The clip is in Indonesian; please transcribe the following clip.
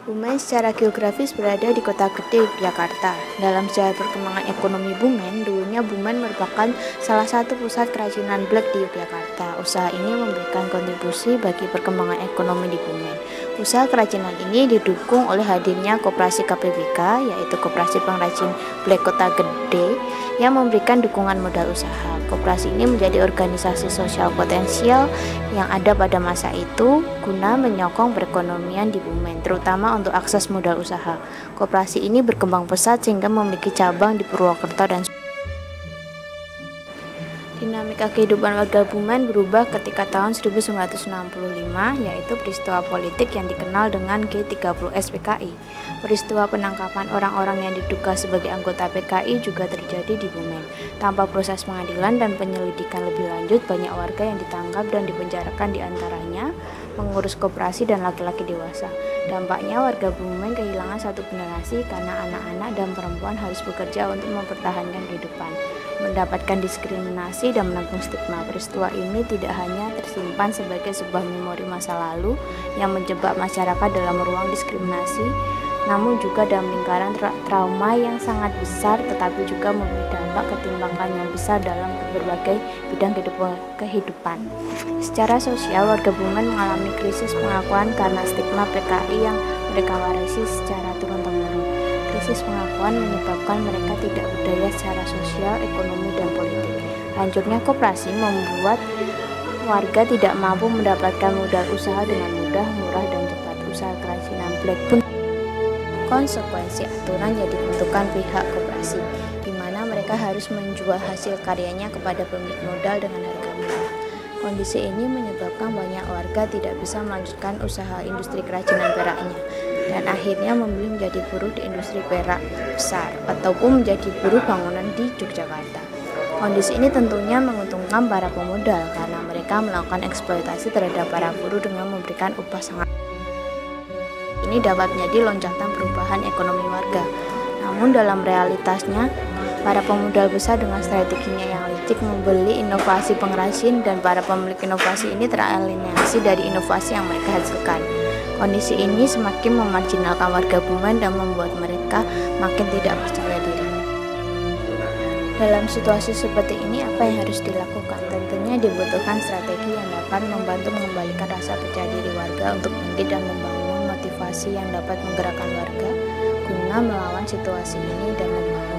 Bumen secara geografis berada di kota gede Yogyakarta. Dalam sejarah perkembangan ekonomi Bumen, dulunya Bumen merupakan salah satu pusat kerajinan blek di Yogyakarta. Usaha ini memberikan kontribusi bagi perkembangan ekonomi di Bumen. Usaha kerajinan ini didukung oleh hadirnya koperasi KPBK, yaitu Koperasi Pengrajin Blek Kota Gede, yang memberikan dukungan modal usaha. Koperasi ini menjadi organisasi sosial potensial yang ada pada masa itu guna menyokong perekonomian di Bumen, terutama untuk akses modal usaha. Koperasi ini berkembang pesat sehingga memiliki cabang di Purwokerto dan dinamika kehidupan warga Bumen berubah ketika tahun 1965, yaitu peristiwa politik yang dikenal dengan G30S PKI. Peristiwa penangkapan orang-orang yang diduga sebagai anggota PKI juga terjadi di Bumen. Tanpa proses pengadilan dan penyelidikan lebih lanjut, banyak warga yang ditangkap dan dipenjarakan, diantaranya mengurus koperasi dan laki-laki dewasa. Dampaknya warga Bumen kehilangan satu generasi karena anak-anak dan perempuan harus bekerja untuk mempertahankan kehidupan, mendapatkan diskriminasi dan menanggung stigma. Peristiwa ini tidak hanya tersimpan sebagai sebuah memori masa lalu yang menjebak masyarakat dalam ruang diskriminasi, namun juga dalam lingkaran trauma yang sangat besar, tetapi juga memiliki dampak ketimpangan yang besar dalam berbagai bidang kehidupan. Secara sosial, warga Bumen mengalami krisis pengakuan karena stigma PKI yang mereka warisi secara turun-temurun. Krisis pengakuan menyebabkan mereka tidak berdaya secara sosial, ekonomi, dan politik. Hancurnya koperasi membuat warga tidak mampu mendapatkan modal usaha dengan mudah, murah, dan cepat. Usaha kerajinan blek pun konsekuensi aturan yang ditentukan pihak koperasi, di mana mereka harus menjual hasil karyanya kepada pemilik modal dengan harga murah. Kondisi ini menyebabkan banyak warga tidak bisa melanjutkan usaha industri kerajinan peraknya, dan akhirnya memilih menjadi buruh di industri perak besar ataupun menjadi buruh bangunan di Yogyakarta. Kondisi ini tentunya menguntungkan para pemodal karena mereka melakukan eksploitasi terhadap para buruh dengan memberikan upah sangat. Ini dapat menjadi loncatan perubahan ekonomi warga. Namun dalam realitasnya, para pemodal besar dengan strateginya yang licik membeli inovasi pengrajin, dan para pemilik inovasi ini teralienasi dari inovasi yang mereka hasilkan. Kondisi ini semakin memarginalkan warga Bumen dan membuat mereka makin tidak percaya diri. Dalam situasi seperti ini, apa yang harus dilakukan? Tentunya dibutuhkan strategi yang dapat membantu mengembalikan rasa percaya diri warga untuk bangkit dan membangun motivasi yang dapat menggerakkan warga guna melawan situasi ini dan membangun